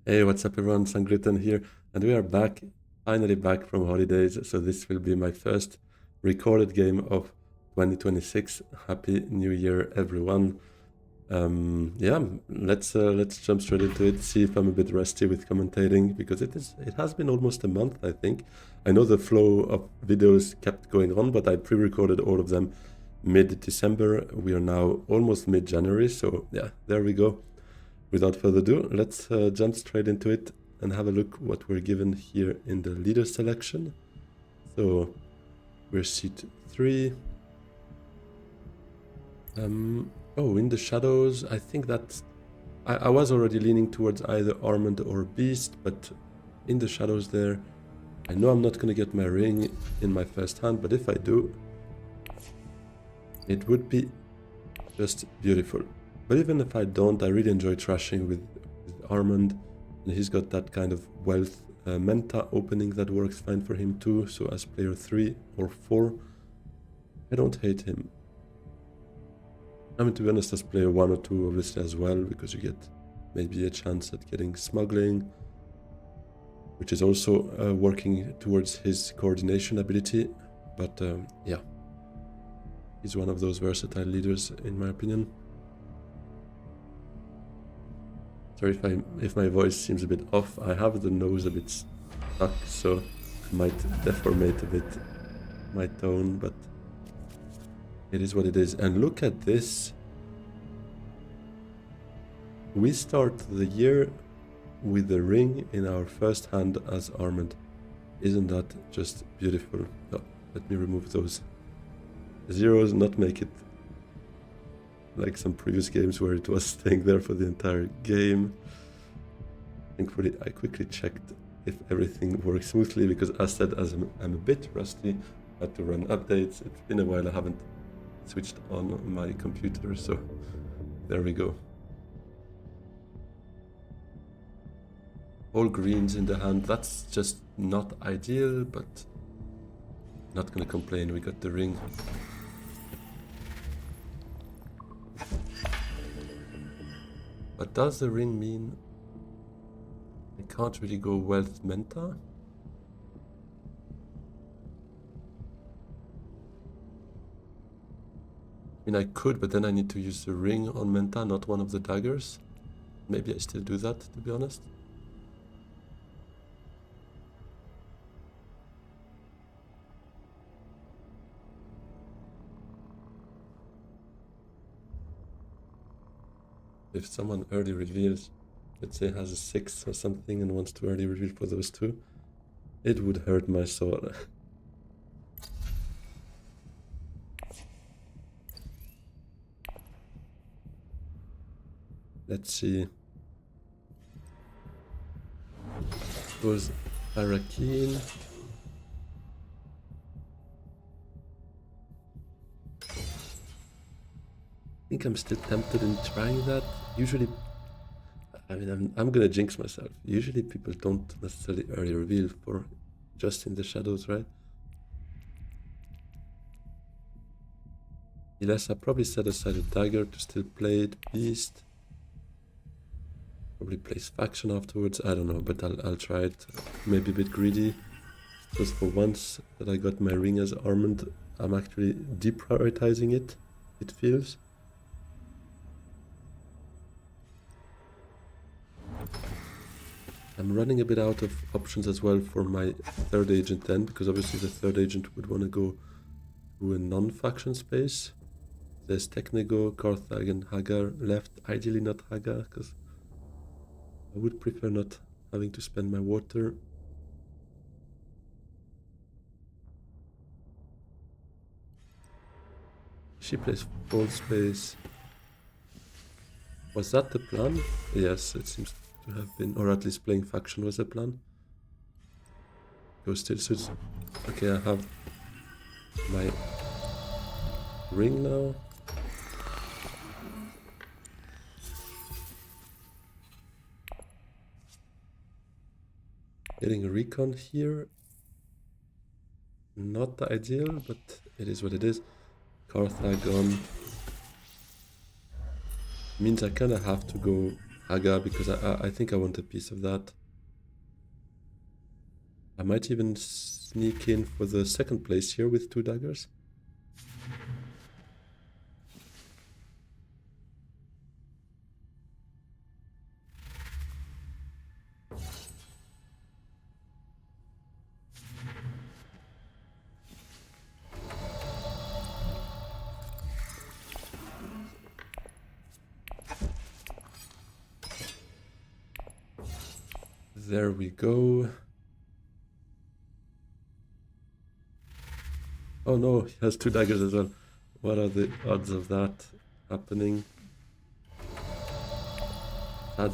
Hey, what's up everyone? Sangliton here, and we are back, finally back from holidays. So this will be my first recorded game of 2026. Happy New Year, everyone. Yeah, let's jump straight into it. See if I'm a bit rusty with commentating because it has been almost a month, I think. I know the flow of videos kept going on, but I pre-recorded all of them mid-December. We are now almost mid-January, so yeah, there we go. Without further ado, let's jump straight into it and have a look what we're given here in the leader selection. So we're seat 3. Oh, in the shadows, I think that I was already leaning towards either Armand or Beast, but in the shadows there, I know I'm not going to get my ring in my first hand, but if I do, it would be just beautiful. But even if I don't, I really enjoy trashing with Armand, and he's got that kind of wealth menta opening that works fine for him too. So as player 3 or 4, I don't hate him. I mean, to be honest, as player 1 or 2 obviously as well, because you get maybe a chance at getting smuggling, which is also working towards his coordination ability. But yeah, he's one of those versatile leaders in my opinion. Sorry if my voice seems a bit off. I have the nose a bit stuck, so I might deformate a bit my tone, but it is what it is. And look at this. We start the year with the ring in our first hand as Armand. Isn't that just beautiful? Oh, let me remove those zeros, not make it like some previous games where it was staying there for the entire game. Thankfully, I quickly checked if everything works smoothly because as said, as I'm a bit rusty, I had to run updates. It's been a while I haven't switched on my computer, so there we go. All greens in the hand, that's just not ideal, but not gonna complain, we got the ring. But does the ring mean I can't really go wealth menta? I mean, I could, but then I need to use the ring on menta, not one of the daggers. Maybe I still do that, to be honest. If someone early reveals, let's say has a 6 or something and wants to early reveal for those two, it would hurt my soul. Let's see. Goes Arakeen. I think I'm still tempted in trying that. Usually, I mean, I'm gonna jinx myself. Usually people don't necessarily early reveal for just in the shadows, right? Yes, I probably set aside a dagger to still play it. Beast. Probably plays faction afterwards. I don't know, but I'll try it. Maybe a bit greedy. Just for once that I got my ring as Armand, I'm actually deprioritizing it, it feels. I'm running a bit out of options as well for my third agent then, because obviously the third agent would want to go to a non-faction space. There's Technego, Carthag and Hagar left. Ideally not Hagar, because I would prefer not having to spend my water. She plays full space. Was that the plan? Yes, it seems to have been, or at least playing faction was the plan. Go still suits. Okay, I have my ring now. Getting a recon here. Not the ideal, but it is what it is. Carthag on. Means I kind of have to go Aga, because I think I want a piece of that. I might even sneak in for the second place here with 2 daggers. There we go. Oh no, he has 2 daggers as well. What are the odds of that happening? Sad.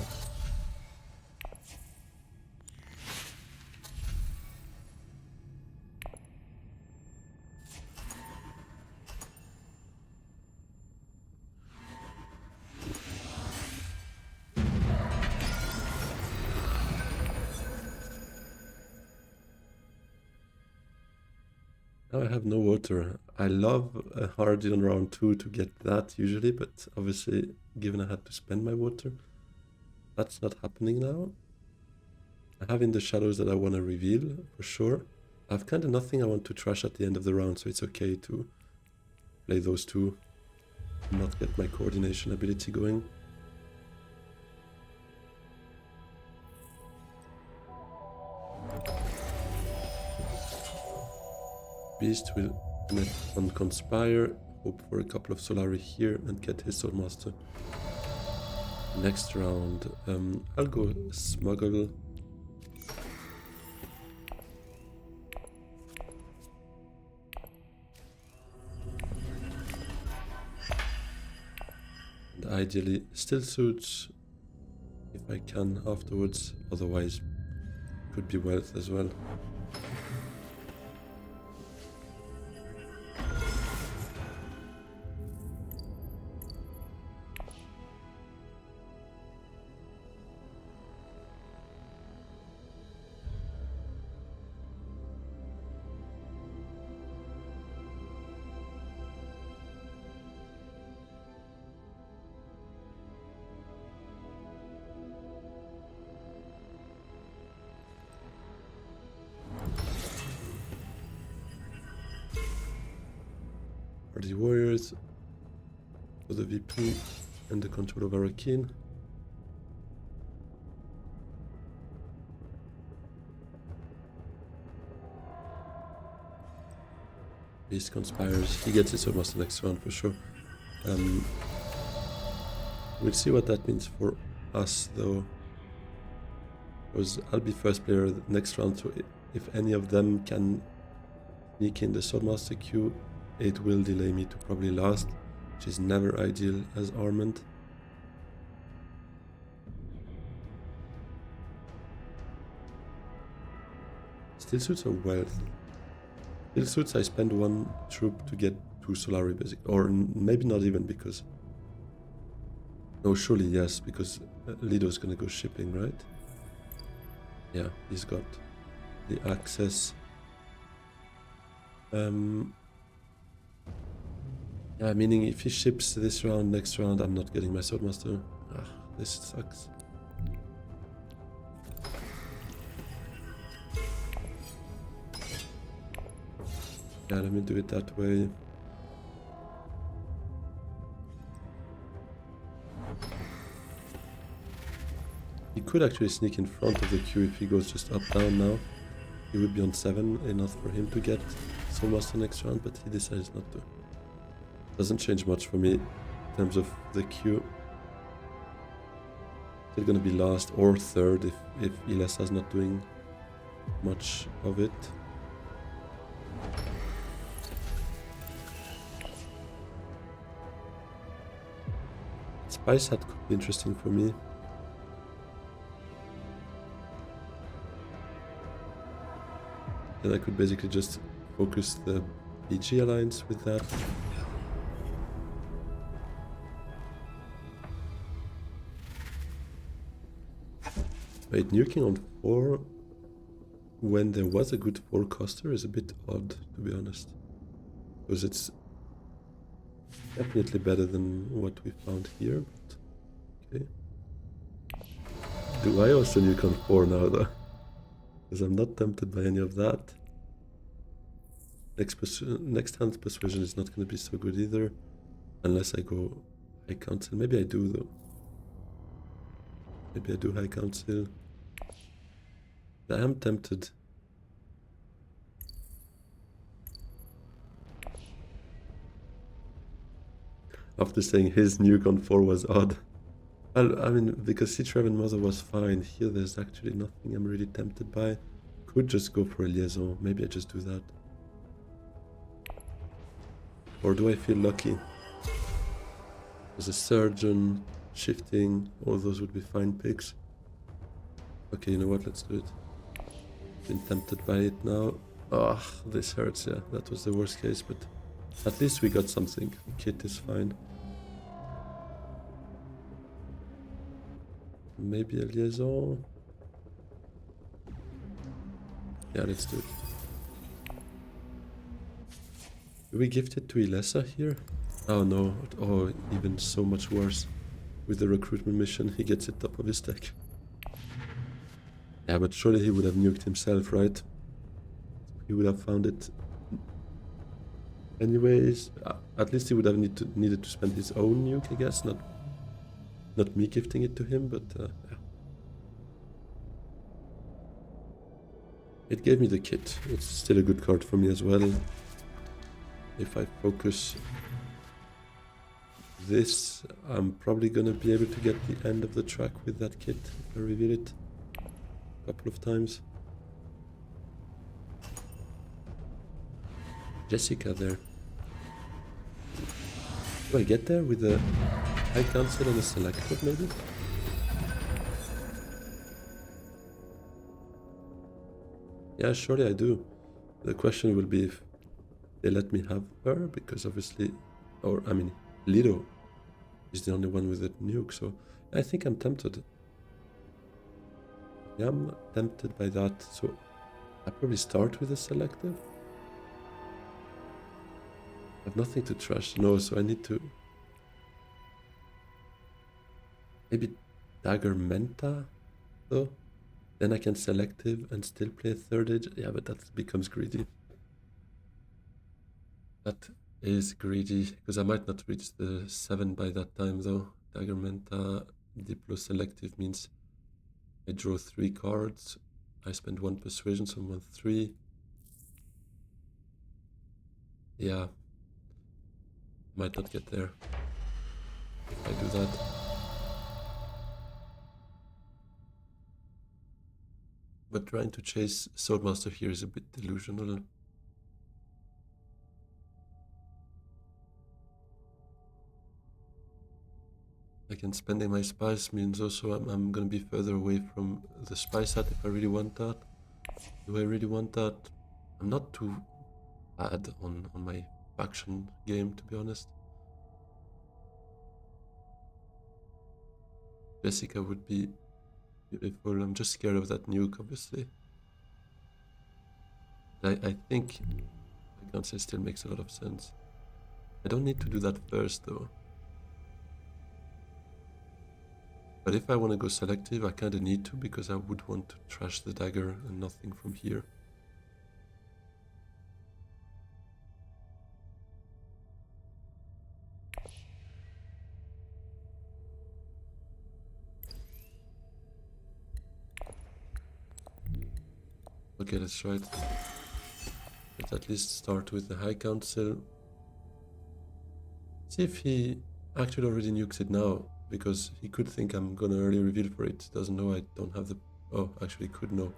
Now I have no water. I love a hard on round 2 to get that usually, but obviously, given I had to spend my water, that's not happening now. I have in the shadows that I want to reveal, for sure. I have kind of nothing I want to trash at the end of the round, so it's okay to play those 2 and not get my coordination ability going. Beast will net on Conspire, hope for a couple of Solari here and get his Soulmaster. Next round, I'll go Smuggle. And ideally still suits if I can afterwards, otherwise could be wealth as well. For the warriors, for the VP and the control of Arrakeen. Beast conspires. He gets his Soulmaster next round for sure. We'll see what that means for us though. Because I'll be first player next round, so if any of them can sneak in the Soulmaster queue, it will delay me to probably last, which is never ideal as Armand. Still suits are wealth. Still suits I spend 1 troop to get 2 Solari basic, or maybe not even because... No, surely yes, because Lido's gonna go shipping, right? Yeah, he's got the access. Yeah, meaning if he ships this round, next round, I'm not getting my Swordmaster. Ah, this sucks. Yeah, let me do it that way. He could actually sneak in front of the queue if he goes just up down now. He would be on 7, enough for him to get Soulmaster next round, but he decides not to. Doesn't change much for me in terms of the queue. Still gonna be last or third if Ilessa's not doing much of it. Spice hat could be interesting for me. Then I could basically just focus the PG alliance with that. Wait, nuking on 4 when there was a good 4 coster is a bit odd, to be honest. Because it's definitely better than what we found here, but okay. Do I also nuke on 4 now though? Because I'm not tempted by any of that. Next hand's persuasion is not going to be so good either. Unless I go high council. Maybe I do though. Maybe I do high council. I am tempted. After saying his nuke on 4 was odd. Well, I mean, because Siege-Raven Mother was fine. Here there's actually nothing I'm really tempted by. Could just go for a liaison. Maybe I just do that. Or do I feel lucky? There's a surgeon, shifting, all those would be fine picks. Okay, you know what, let's do it. Been tempted by it now. Ah, this hurts, yeah. That was the worst case, but at least we got something. Kit is fine. Maybe a liaison? Yeah, let's do it. Do we gift it to Ilessa here? Oh no, oh, even so much worse. With the recruitment mission, he gets it top of his deck. Yeah, but surely he would have nuked himself, right? He would have found it. Anyways, at least he would have needed to spend his own nuke, I guess. Not me gifting it to him, but yeah. It gave me the kit. It's still a good card for me as well. If I focus this, I'm probably gonna be able to get the end of the track with that kit if I reveal it a couple of times. Jessica there. Do I get there with a high council and a selected maybe? Yeah, surely I do. The question will be if they let me have her, because obviously, or I mean, Lido is the only one with a nuke, so I think I'm tempted. Yeah, I'm tempted by that, so I probably start with a selective. I have nothing to trash, no, so I need to... Maybe Dagger Menta, though? Then I can selective and still play a third edge. Yeah, but that becomes greedy. That is greedy, because I might not reach the 7 by that time, though. Dagger Menta, Diplo selective means I draw 3 cards. I spend 1 persuasion, so I'm on 3. Yeah. Might not get there if I do that. But trying to chase Swordmaster here is a bit delusional. Again, spending my spice means also I'm gonna be further away from the spice hat if I really want that. Do I really want that? I'm not too bad on my faction game, to be honest. Jessica would be beautiful. I'm just scared of that nuke, obviously. I think I can't say still makes a lot of sense. I don't need to do that first, though. But if I want to go selective, I kind of need to, because I would want to trash the dagger and nothing from here. Okay, let's try it. Let's at least start with the High Council. See if he actually already nukes it now, because he could think I'm gonna early reveal for it. Doesn't know I don't have the... Oh, actually could know.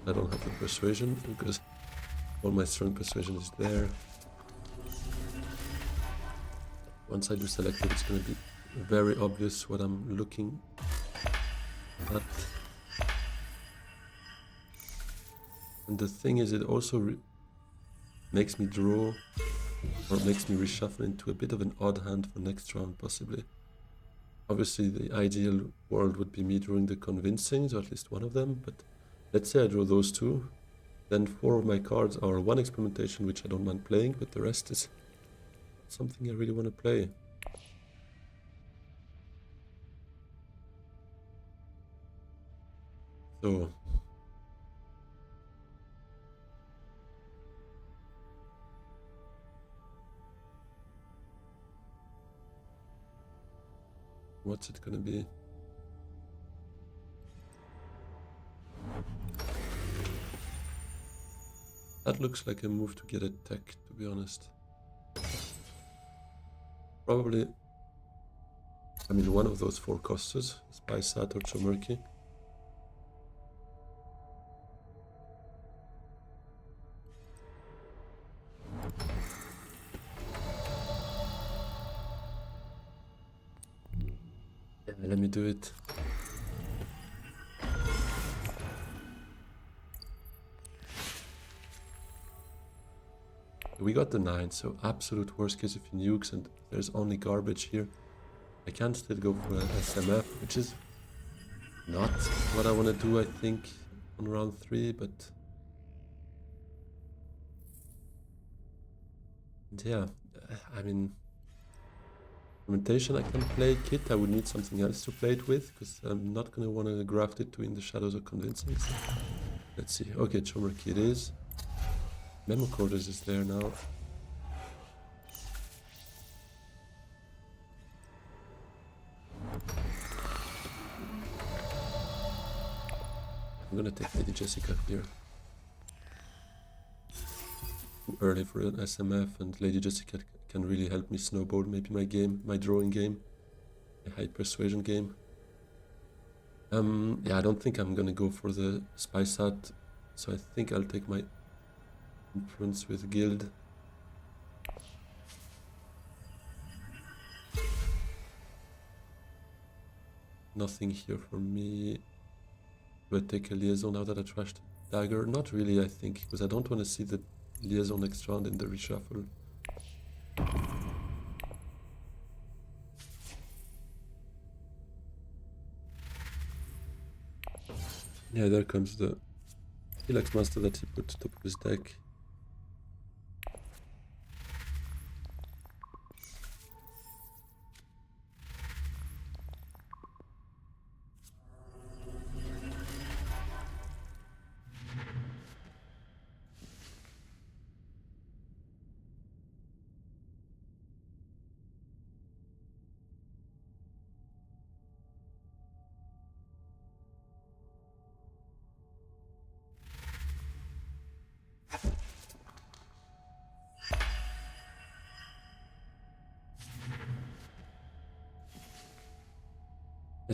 I don't have the persuasion, because all my strong persuasion is there. Once I do selective, it's gonna be very obvious what I'm looking at. And the thing is, it also makes me draw, or makes me reshuffle into a bit of an odd hand for next round, possibly. Obviously, the ideal world would be me drawing the convincings, or at least one of them, but let's say I draw those 2. Then 4 of my cards are 1 experimentation, which I don't mind playing, but the rest is something I really want to play. So what's it gonna be? That looks like a move to get a tech, to be honest. Probably, I mean, one of those four costers, Spy Sat or Chomurki. Yeah, let me do it. We got the 9, so absolute worst case if he nukes and there's only garbage here. I can still go for an SMF, which is not what I want to do, I think, on round 3, but... yeah, I mean... Fermentation I can play. Kit, I would need something else to play it with, because I'm not going to want to graft it to In the Shadows or Convincing. So let's see. Okay, Chomurki it is. Memo Coders is there now. I'm gonna take Lady Jessica here. Too early for an SMF, and Lady Jessica can really help me snowball maybe my game, my drawing game, a high persuasion game. Yeah, I don't think I'm gonna go for the Spy Sat, so I think I'll take my influence with Guild. Nothing here for me. Do I take a liaison now that I trashed Dagger? Not really, I think, because I don't want to see the liaison next round in the reshuffle. Yeah, there comes the Helix Master that he put top of his deck.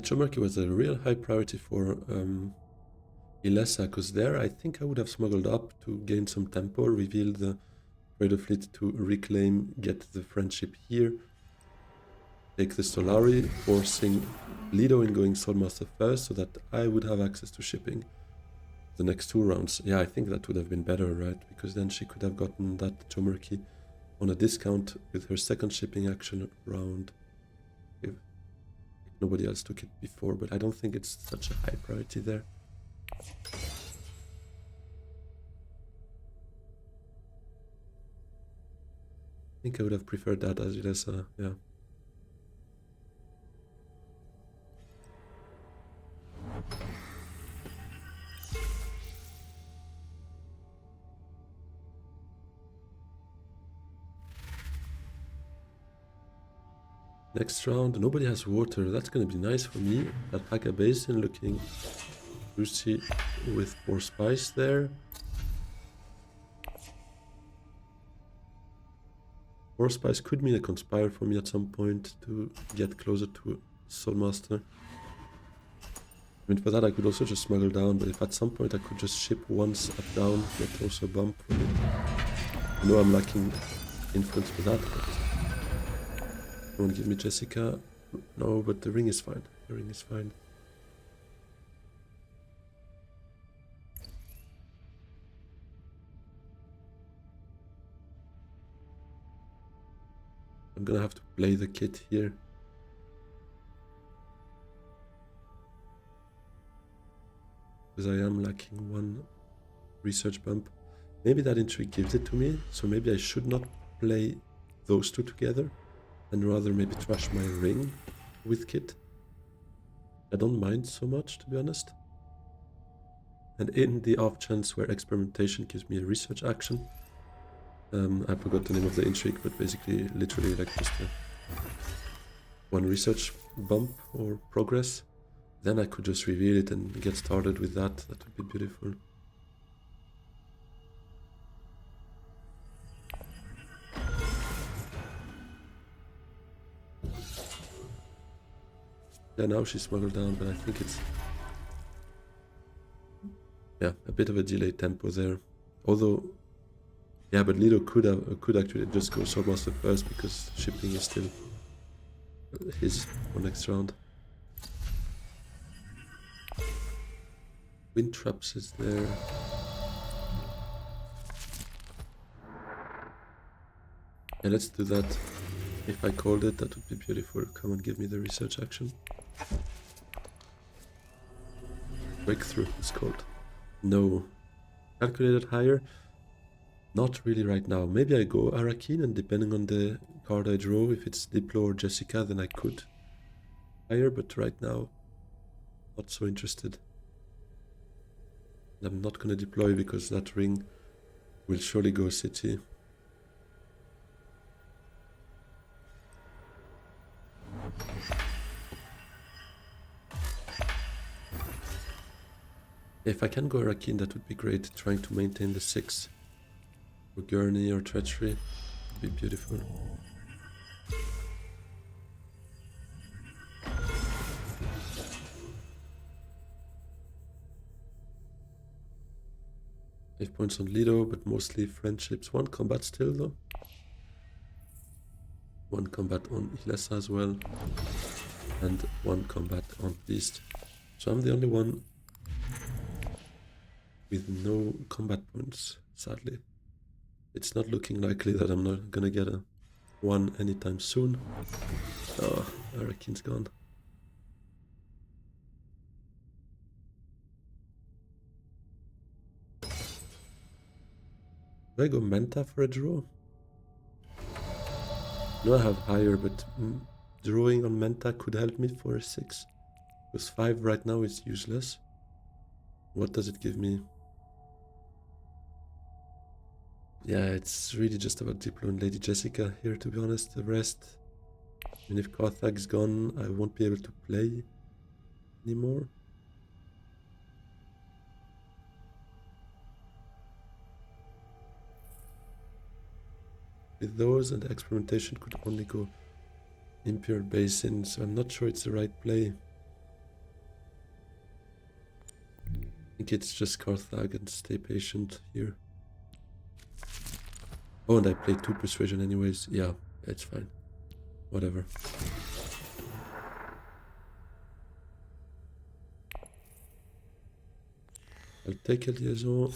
Chomurki was a real high priority for Ilessa, because there I think I would have smuggled up to gain some tempo, reveal the Trader Fleet to reclaim, get the friendship here, take the Solari, forcing Lido in going Soulmaster first so that I would have access to shipping the next 2 rounds. Yeah, I think that would have been better, right? Because then she could have gotten that Chomurki on a discount with her second shipping action round if nobody else took it before, but I don't think it's such a high priority there. I think I would have preferred that as Ilessa, yeah. Next round, nobody has water. That's gonna be nice for me. That Haka Basin looking juicy with 4 spice there. 4 spice could mean a Conspire for me at some point to get closer to Soulmaster. I mean, for that I could also just smuggle down, but if at some point I could just ship once up down, get also a bump for me. I know I'm lacking influence for that, but... Don't give me Jessica. No, but the ring is fine. The ring is fine. I'm gonna have to play the kit here. Because I am lacking 1 research bump. Maybe that intrigue gives it to me, so maybe I should not play those 2 together and rather maybe trash my ring with kit. I don't mind so much, to be honest. And in the off chance where experimentation gives me a research action, I forgot the name of the intrigue, but basically literally like just one research bump or progress, then I could just reveal it and get started with that. That would be beautiful. Yeah, now she's smuggled down, but I think it's, yeah, a bit of a delayed tempo there. Although, yeah, but Lido could actually just go Swordmaster first because shipping is still his for next round. Wind traps is there. Yeah, let's do that. If I called it, that would be beautiful. Come and give me the research action. Breakthrough, it's called. No. Calculated higher? Not really right now. Maybe I go Arakin, and depending on the card I draw, if it's Diplo or Jessica, then I could higher, but right now, not so interested. And I'm not gonna deploy because that ring will surely go city. If I can go Arakin, that would be great, trying to maintain the 6. Or Gurney or Treachery would be beautiful. Five points on Lido, but mostly friendships. 1 combat still though. 1 combat on Ilessa as well. And 1 combat on Beast. So I'm the only one with no combat points, sadly. It's not looking likely that I'm not gonna get a 1 anytime soon. Oh, Arakin's gone. Do I go Manta for a draw? No, I have higher, but drawing on Manta could help me for a 6. Because 5 right now is useless. What does it give me? Yeah, it's really just about Diplo and Lady Jessica here, to be honest. The rest, and if Carthag's gone, I won't be able to play anymore. With those, and the experimentation could only go Imperial Basin, so I'm not sure it's the right play. I think it's just Carthag and stay patient here. Oh, and I played 2 persuasion anyways. Yeah, it's fine. Whatever. I'll take a liaison.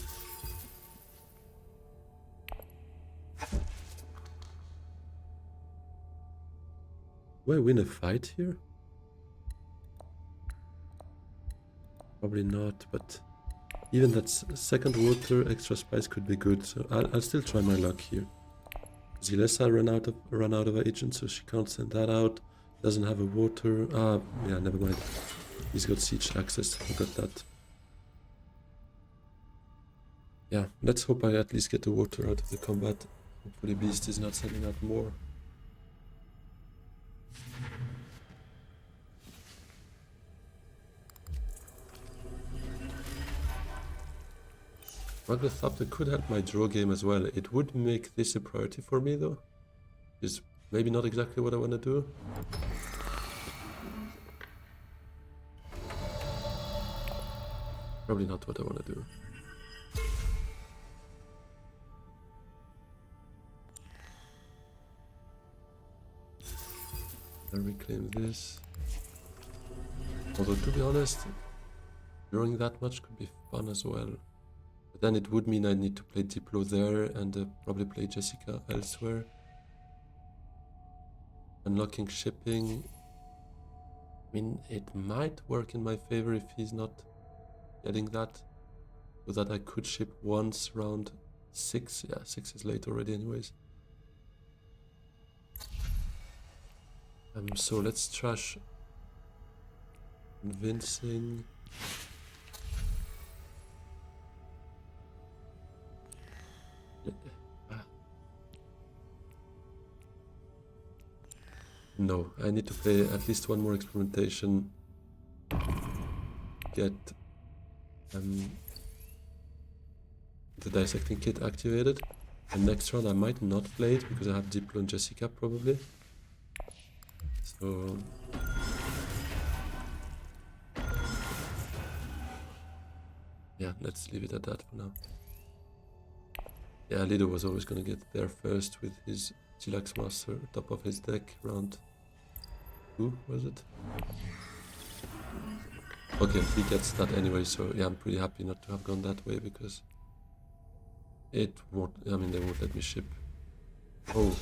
Do I win a fight here? Probably not, but even that second water extra spice could be good, so I'll still try my luck here. Zilessa run out of agent, so she can't send that out. Doesn't have a water. Ah, yeah, never mind. He's got siege access. Forgot that. Yeah, let's hope I at least get the water out of the combat. Hopefully Beast is not sending out more. Smuggler Thopter could help my draw game as well. It would make this a priority for me though. Is maybe not exactly what I want to do. Probably not what I want to do. I'll reclaim this. Although to be honest, drawing that much could be fun as well. But then it would mean I need to play Diplo there and probably play Jessica elsewhere. Unlocking shipping. I mean, it might work in my favor if he's not getting that. So that I could ship once round 6. Yeah, 6 is late already anyways. So let's trash convincing. No, I need to play at least one more experimentation. Get the dissecting kit activated. And next round I might not play it because I have Diplo and Jessica probably. So yeah, let's leave it at that for now. Yeah, Lido was always gonna get there first with his Chillax Master top of his deck, round 2, was it? Okay, he gets that anyway, so yeah, I'm pretty happy not to have gone that way because it won't, I mean, they won't let me ship. Oh,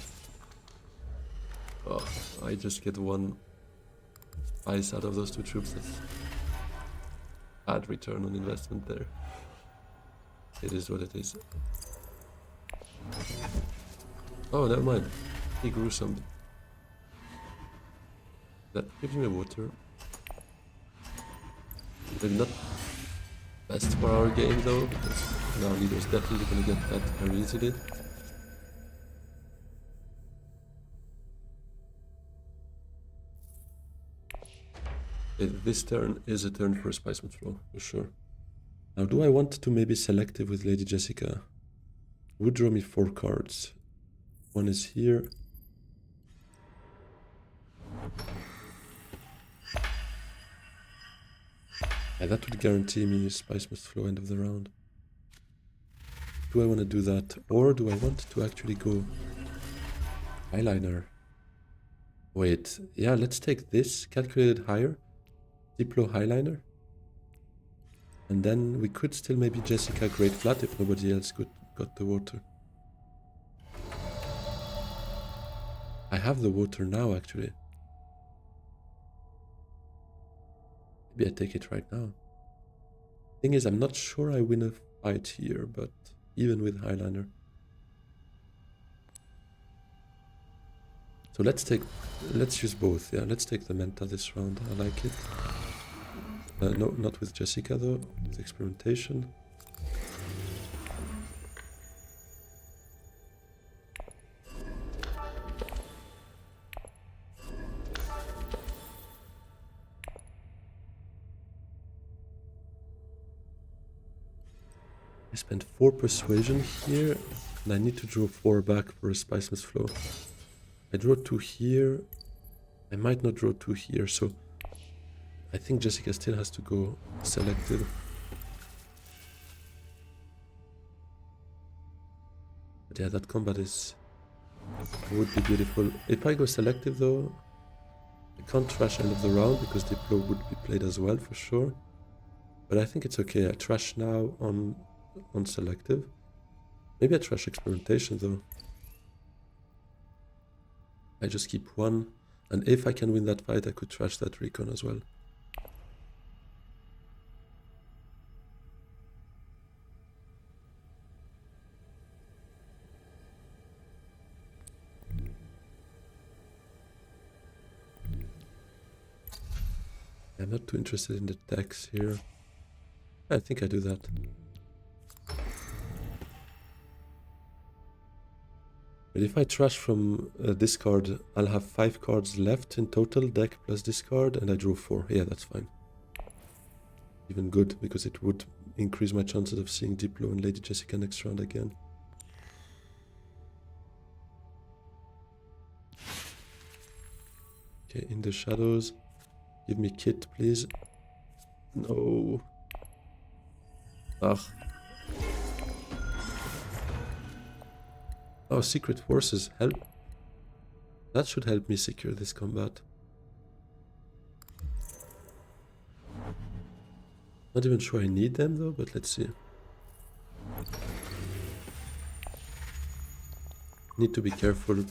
I just get one ice out of those 2 troops. That's bad return on investment there. It is what it is. Oh, never mind. He grew some. That gives me water. Maybe not best for our game though, because now Lido's definitely gonna get that very easily. This turn is a turn for a Spiceman's Flow, for sure. Now, do I want to maybe selective with Lady Jessica? Would draw me 4 cards. One is here. Yeah, that would guarantee me Spiceman's Flow end of the round. Do I want to do that? Or do I want to actually go eyeliner? Wait, yeah, let's take this, calculated higher. Diplo Highliner. And then we could still maybe Jessica Great Flat if nobody else got the water. I have the water now, actually. Maybe I take it right now. Thing is, I'm not sure I win a fight here, but even with Highliner. So let's use both, yeah, let's take the Menta this round, I like it. No, not with Jessica though, with experimentation. I spent 4 persuasion here, and I need to draw 4 back for a Spiceman's Flow. I draw 2 here, I might not draw 2 here, so I think Jessica still has to go selected. But yeah, that combat would be beautiful. If I go selective though, I can't trash end of the round because Diplo would be played as well for sure. But I think it's okay. I trash now on selective. Maybe I trash experimentation though. I just keep 1, and if I can win that fight, I could trash that recon as well. I'm not too interested in the decks here. I think I do that. But if I trash from discard, I'll have 5 cards left in total, deck plus discard, and I draw 4. Yeah, that's fine. Even good, because it would increase my chances of seeing Diplo and Lady Jessica next round again. Okay, in the shadows. Give me kit, please. No. Ugh. Oh, secret forces help. That should help me secure this combat. Not even sure I need them though, but let's see. Need to be careful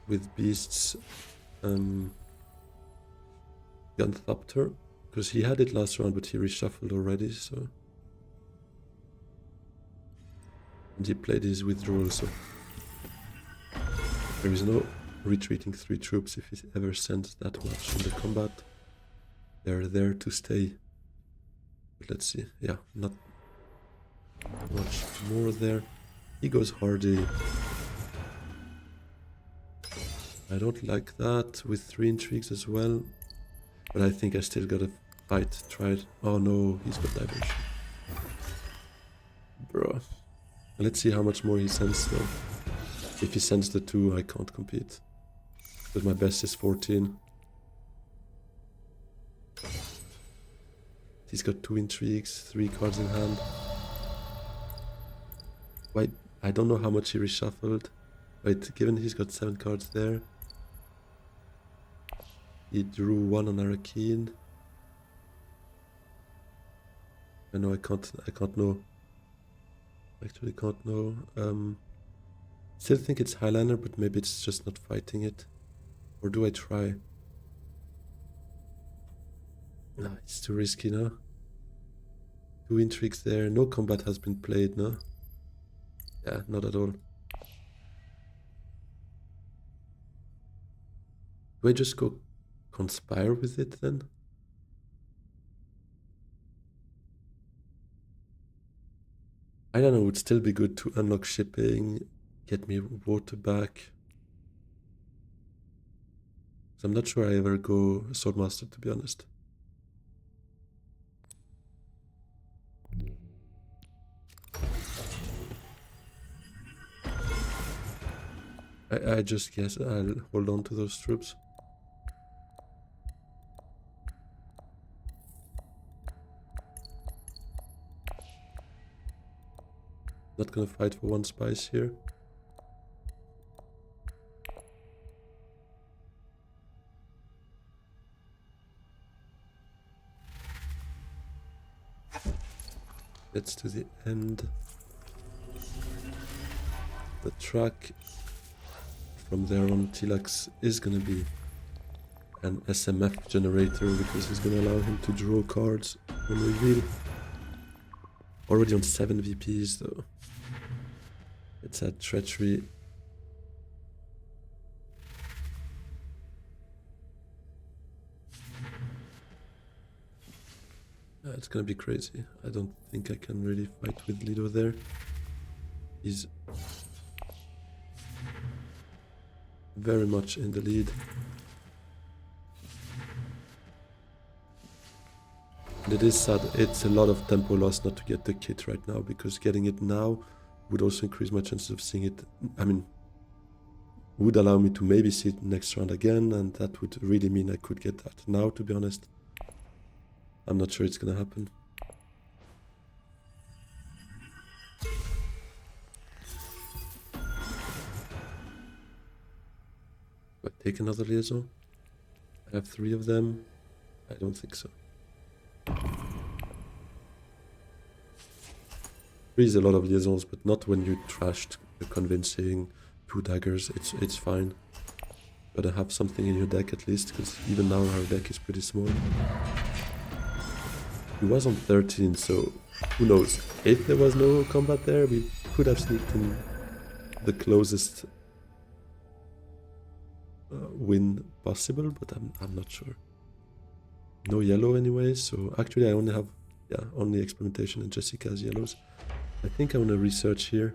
with beasts. Gunthopter, because he had it last round, but he reshuffled already, so. And he played his withdrawal, so. There is no retreating 3 troops if he ever sends that much in the combat. They're there to stay. But let's see, yeah, not much more there. He goes hardy. I don't like that with 3 intrigues as well. But I think I still gotta fight. Try it. Oh no, he's got diversion. Bro. Let's see how much more he sends though. If he sends the 2, I can't compete. But my best is 14. He's got 2 intrigues, 3 cards in hand. Wait, I don't know how much he reshuffled. Wait, given he's got 7 cards there. He drew 1 on Arakeen. I know I can't know. Actually can't know. Still think it's Highliner, but maybe it's just not fighting it. Or do I try? Nah, it's too risky now. 2 intrigues there. No combat has been played, no? Yeah, not at all. Do I just go conspire with it then? I don't know, it would still be good to unlock shipping, get me water back. So I'm not sure I ever go Swordmaster, to be honest. I just guess I'll hold on to those troops. Not gonna fight for 1 spice here. Let's do the end. The track from there on, Tilax is gonna be an SMF generator because he's gonna allow him to draw cards on reveal. Already on 7 VPs though. It's at treachery. It's gonna be crazy. I don't think I can really fight with Lido there. He's very much in the lead. And it is sad, it's a lot of tempo loss not to get the kit right now, because getting it now would also increase my chances of seeing it. I mean, would allow me to maybe see it next round again, and that would really mean I could get that now, to be honest. I'm not sure it's gonna happen. Do I take another liaison? I have 3 of them. I don't think so. 3 is a lot of liaisons, but not when you trashed the convincing 2 daggers. It's fine. Gotta have something in your deck at least, because even now our deck is pretty small. He was on 13, so who knows? If there was no combat there, we could have sneaked in the closest win possible, but I'm not sure. No yellow anyway, so actually I only have, only experimentation and Jessica's yellows. I think I want to research here.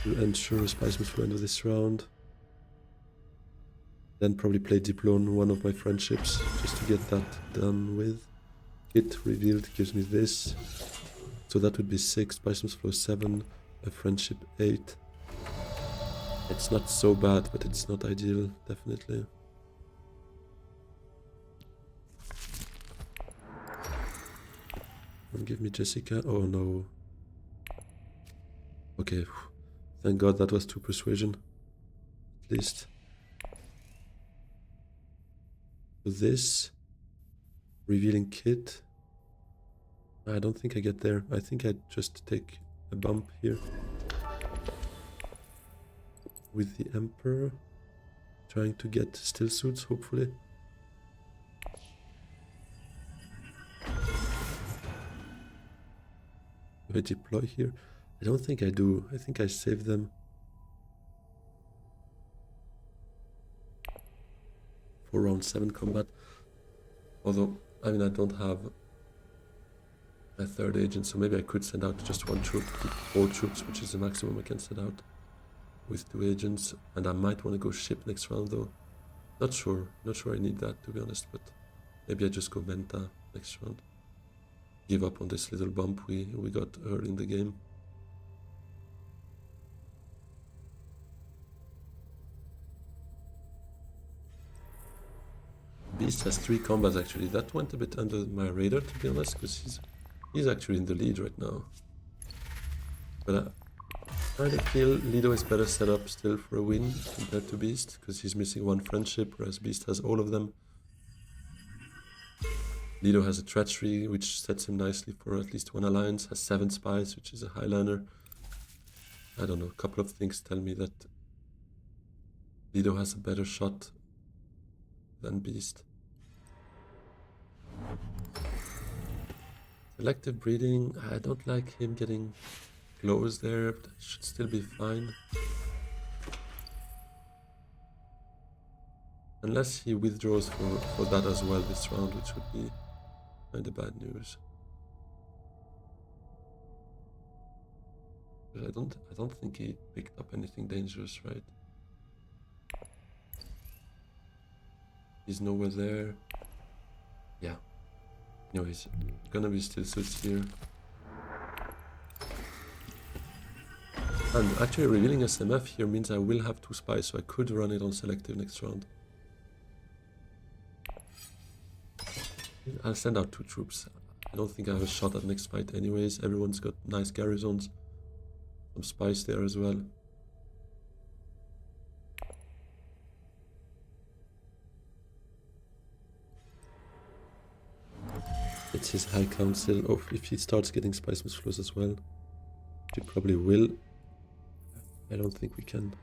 To ensure a spice move for the end of this round. Then probably play Diplone, one of my friendships, just to get that done with. It revealed gives me this. So that would be 6, spice moves flow 7, a friendship 8. It's not so bad, but it's not ideal, definitely. Don't give me Jessica. Oh no. Okay. Thank God that was 2 persuasion. At least. This. Revealing kit. I don't think I get there. I think I just take a bump here. With the Emperor. Trying to get still suits, hopefully. Do I deploy here? I don't think I do. I think I save them for round 7 combat. Although, I mean, I don't have a third agent, so maybe I could send out just 1 troop to keep 4 troops, which is the maximum I can send out with 2 agents. And I might want to go ship next round though. Not sure I need that, to be honest, but maybe I just go Menta next round. Give up on this little bump we got early in the game. Beast has 3 combats actually. That went a bit under my radar, to be honest, because he's actually in the lead right now. But I kind of feel Lido is better set up still for a win compared to Beast, because he's missing 1 friendship, whereas Beast has all of them. Lido has a treachery, which sets him nicely for at least 1 alliance, has 7 spies, which is a Highliner. I don't know, a couple of things tell me that Lido has a better shot than Beast. Selective breeding, I don't like him getting close there, but it should still be fine. Unless he withdraws for that as well this round, which would be kind of bad news. But I don't think he picked up anything dangerous, right? He's nowhere there. Yeah. No, he's gonna be still suits here. And actually revealing SMF here means I will have 2 spies, so I could run it on selective next round. I'll send out 2 troops. I don't think I have a shot at next fight anyways. Everyone's got nice garrisons. Some spies there as well. It's his High Council. Oh, if he starts getting spice flows as well. He probably will. I don't think we can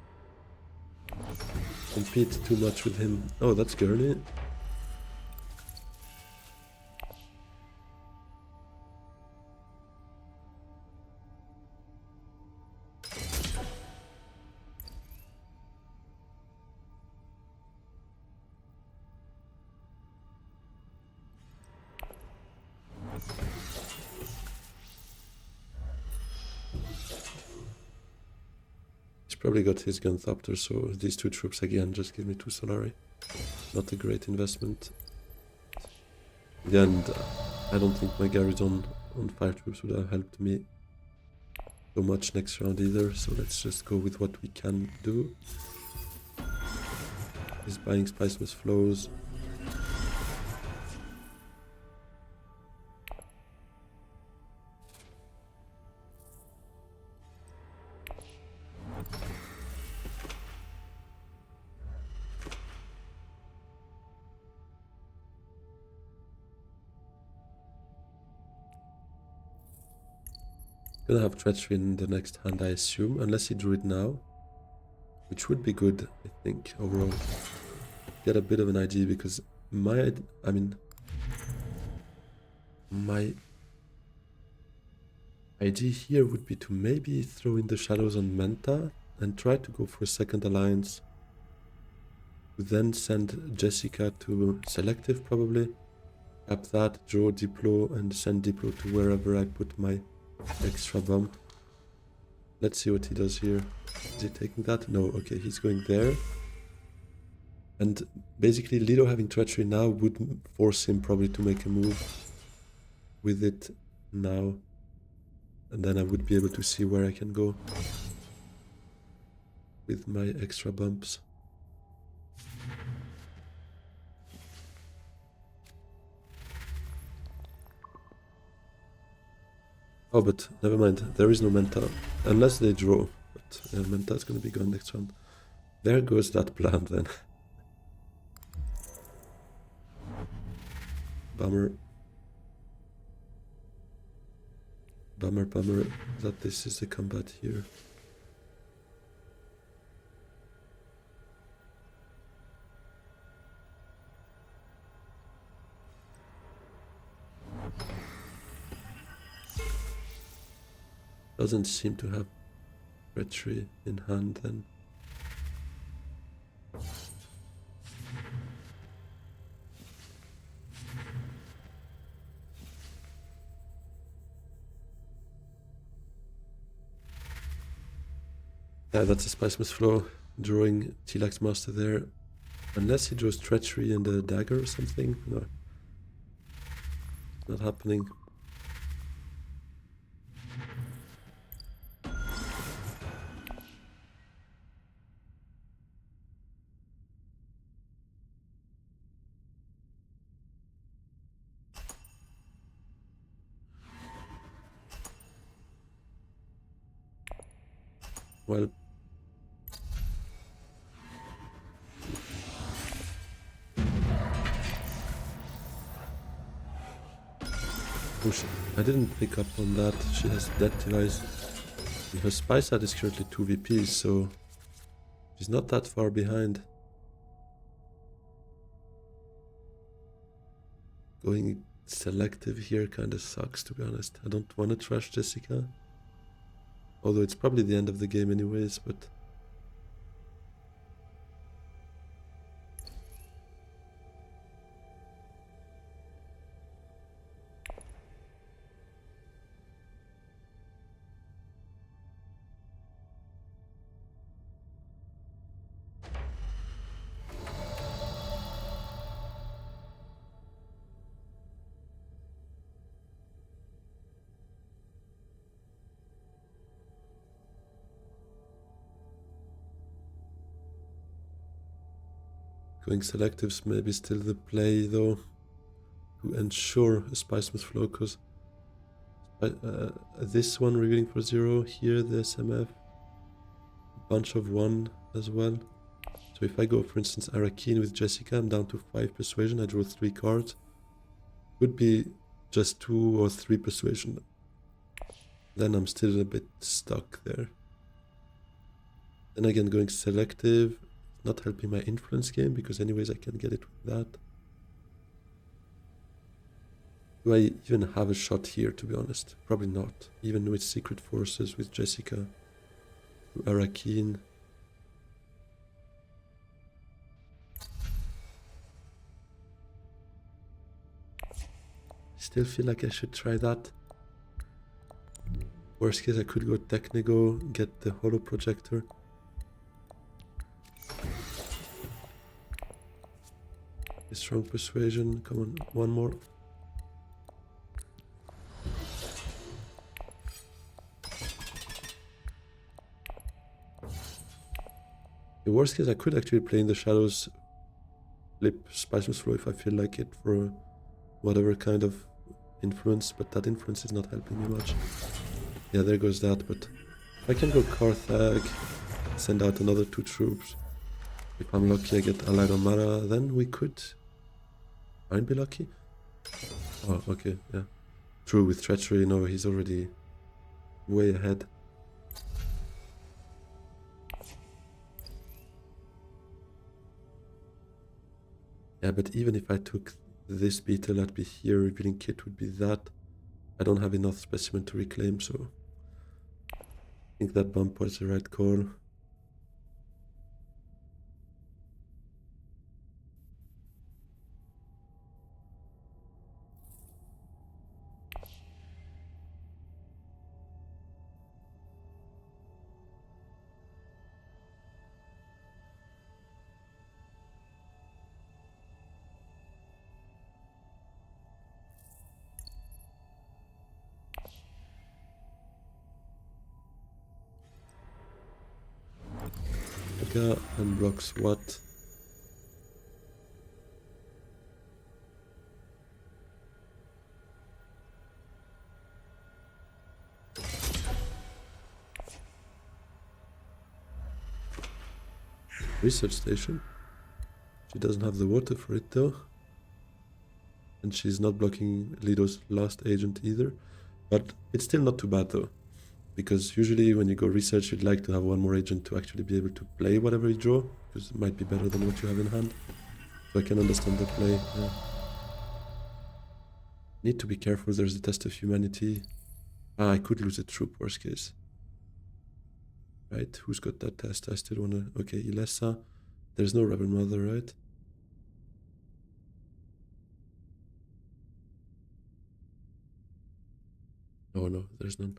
compete too much with him. Oh, that's Gurney. Probably got his Gunthopter, so these 2 troops again just give me 2 Solari. Not a great investment. In the end, I don't think my garrison on 5 troops would have helped me so much next round either, so let's just go with what we can do. He's buying Spiceless Flows. Gonna have treachery in the next hand, I assume, unless he drew it now, which would be good, I think, overall. Get a bit of an idea, because my idea here would be to maybe throw in the shadows on Menta and try to go for a second alliance. Then send Jessica to selective probably. Tap that, draw Diplo, and send Diplo to wherever I put my extra bump. Let's see what he does here. Is he taking that? No, okay, he's going there. And basically Lido having treachery now would force him probably to make a move with it now. And then I would be able to see where I can go with my extra bumps. Oh, but never mind. There is no Menta. Unless they draw. But Menta is going to be gone next round. There goes that plan then. Bummer. Bummer that this is the combat here. Doesn't seem to have treachery in hand then. Yeah, that's a Spiceman's Flow drawing T-Lax Master there. Unless he draws Treachery and a dagger or something. No. Not happening. Well, oh shit, I didn't pick up on that. She has Death Device. And her Spy Sat is currently 2 VPs, so she's not that far behind. Going selective here kind of sucks, to be honest. I don't want to trash Jessica. Although it's probably the end of the game anyways, but... Going selectives maybe still the play though, to ensure a Spiceman's Flow, because this one revealing for 0, here the SMF, bunch of 1 as well. So if I go for instance Arakeen with Jessica, I'm down to 5 persuasion, I draw 3 cards. Could be just 2 or 3 persuasion. Then I'm still a bit stuck there. Then again, going selective, not helping my influence game, because anyways I can get it with that. Do I even have a shot here, to be honest? Probably not. Even with Secret Forces, with Jessica, to Arakeen. Still feel like I should try that. Worst case, I could go Technigo, get the Holo Projector. A strong persuasion, come on, one more. The worst case, I could actually play in the shadows, flip Spiceman's Flow if I feel like it for whatever kind of influence, but that influence is not helping me much. Yeah, there goes that, but if I can go Carthag, send out another 2 troops. If I'm lucky, I get Allied Armada, then we could... I'd be lucky. Oh, okay, yeah. True, with Treachery, no, he's already way ahead. Yeah, but even if I took this beetle, I'd be here, revealing kit would be that. I don't have enough specimen to reclaim, so... I think that bump was the right call. Mega unblocks what? Research station. She doesn't have the water for it though. And she's not blocking Lido's last agent either. But it's still not too bad though. Because usually when you go research, you'd like to have one more agent to actually be able to play whatever you draw. Because it might be better than what you have in hand. So I can understand the play. Yeah. Need to be careful, there's a test of humanity. Ah, I could lose a troop, worst case. Right, who's got that test? I still wanna... Okay, Ilessa. There's no Reverend Mother, right? Oh no, there's none.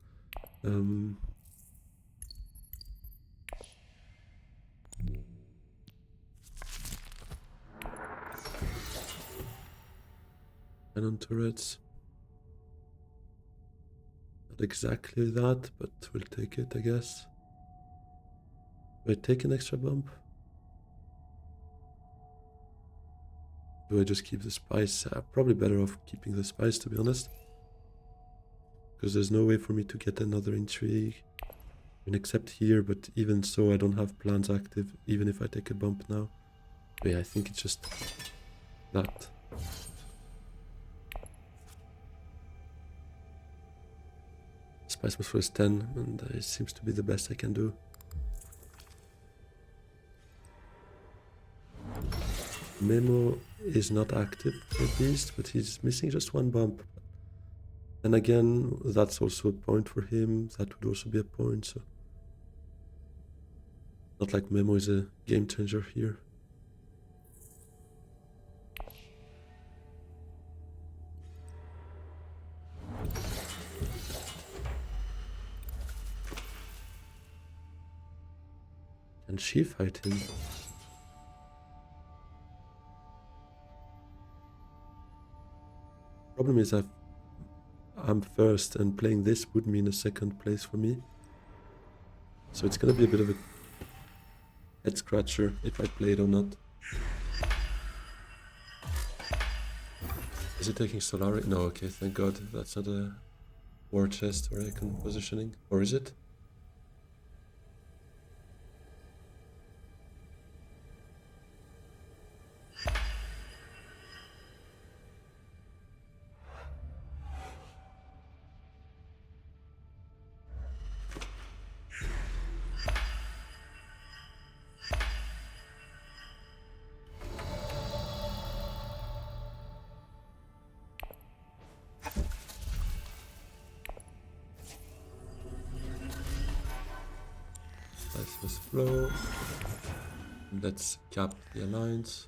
cannon turrets. Not exactly that, but we'll take it, I guess. Do I take an extra bump? Do I just keep the spice? Probably better off keeping the spice, to be honest. Because there's no way for me to get another intrigue. I mean, except here, but even so, I don't have plans active, even if I take a bump now. But yeah, I think it's just that. Spice was first 10, and it seems to be the best I can do. Memo is not active for Beast, but he's missing just one bump. And again, that's also a point for him. That would also be a point, so... Not like Memo is a game changer here. Can she fight him? Problem is I'm first, and playing this would mean a second place for me. So it's gonna be a bit of a head scratcher if I play it or not. Is it taking Solari? No, okay, thank God. That's not a war chest or icon positioning. Or is it? Let's flow. Let's cap the alliance.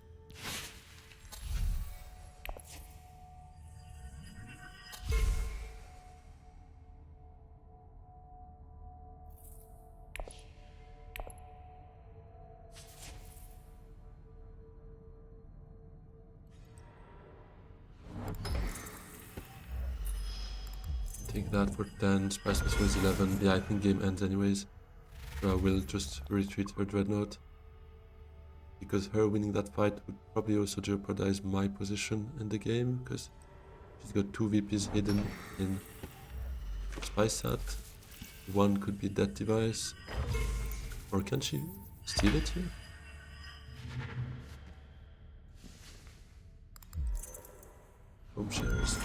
Take that for 10, Spice was 11. Yeah, I think game ends anyways. So I will just retreat her Dreadnought. Because her winning that fight would probably also jeopardize my position in the game, because she's got 2 VPs hidden in Spice Sat. One could be Death Device. Or can she steal it here? Home shares.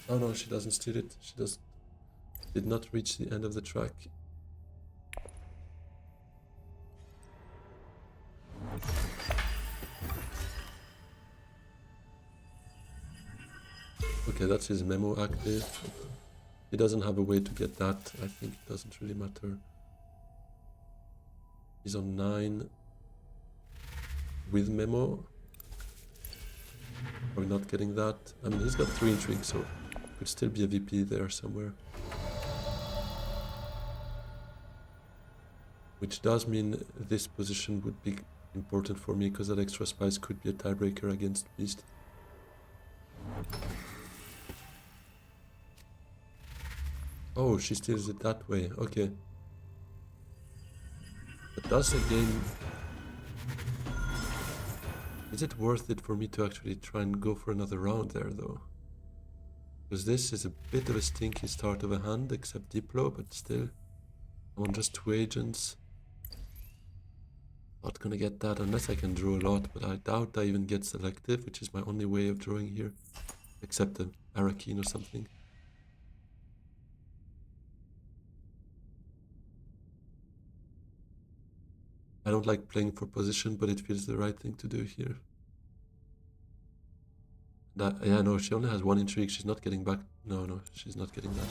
Oh no, she doesn't steal it. She did not reach the end of the track. Okay, that's his memo active. He doesn't have a way to get that. I think it doesn't really matter. He's on 9 with memo. Are we not getting that? I mean, he's got 3 intrigues, so could still be a VP there somewhere. Which does mean this position would be important for me, because that extra spice could be a tiebreaker against Beast. Oh, she steals it that way, okay. But does the game... Is it worth it for me to actually try and go for another round there, though? Because this is a bit of a stinky start of a hand, except Diplo, but still. I'm on just 2 agents. Not gonna get that unless I can draw a lot, but I doubt I even get selective, which is my only way of drawing here. Except an Arakeen or something. I don't like playing for position, but it feels the right thing to do here. Yeah, no, she only has 1 intrigue. She's not getting back. No, she's not getting that.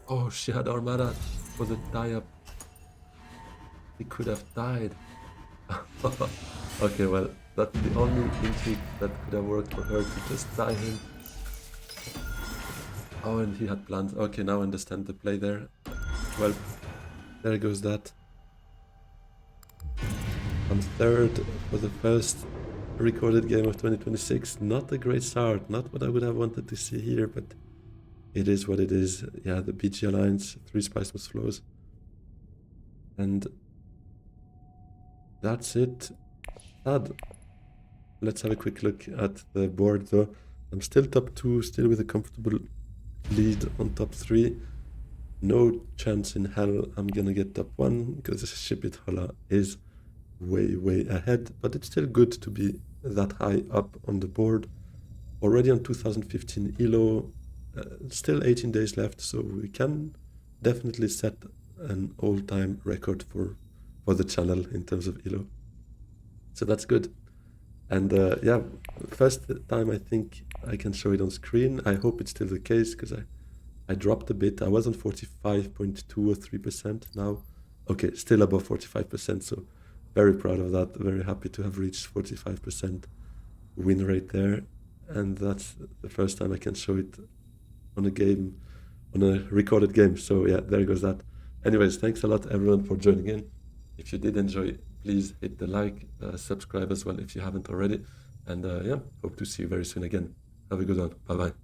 Oh, she had Armada for the tie-up. He could have died. Okay, well, that's the only intrigue that could have worked for her, to just tie him. Oh, and he had plans. Okay, now I understand the play there. Well, there goes that. I'm third for the first recorded game of 2026. Not a great start, not what I would have wanted to see here, but it is what it is. Yeah, the BG Alliance, 3 Spice Must Flows. And that's it. Sad. Let's have a quick look at the board though. I'm still top 2, still with a comfortable lead on top 3. No chance in hell I'm gonna get top 1 because Ship It Holla is way ahead, but it's still good to be that high up on the board. Already on 2015 ELO, still 18 days left, so we can definitely set an all-time record for the channel in terms of ELO. So that's good. And yeah, first time I think I can show it on screen. I hope it's still the case because I dropped a bit. I was on 45.2 or 3% now. Okay, still above 45%, so very proud of that. Very happy to have reached 45% win rate there. And that's the first time I can show it on a game, on a recorded game. So yeah, there goes that. Anyways, thanks a lot everyone for joining in. If you did enjoy, please hit the like, subscribe as well if you haven't already. And yeah, hope to see you very soon again. Have a good one. Bye bye.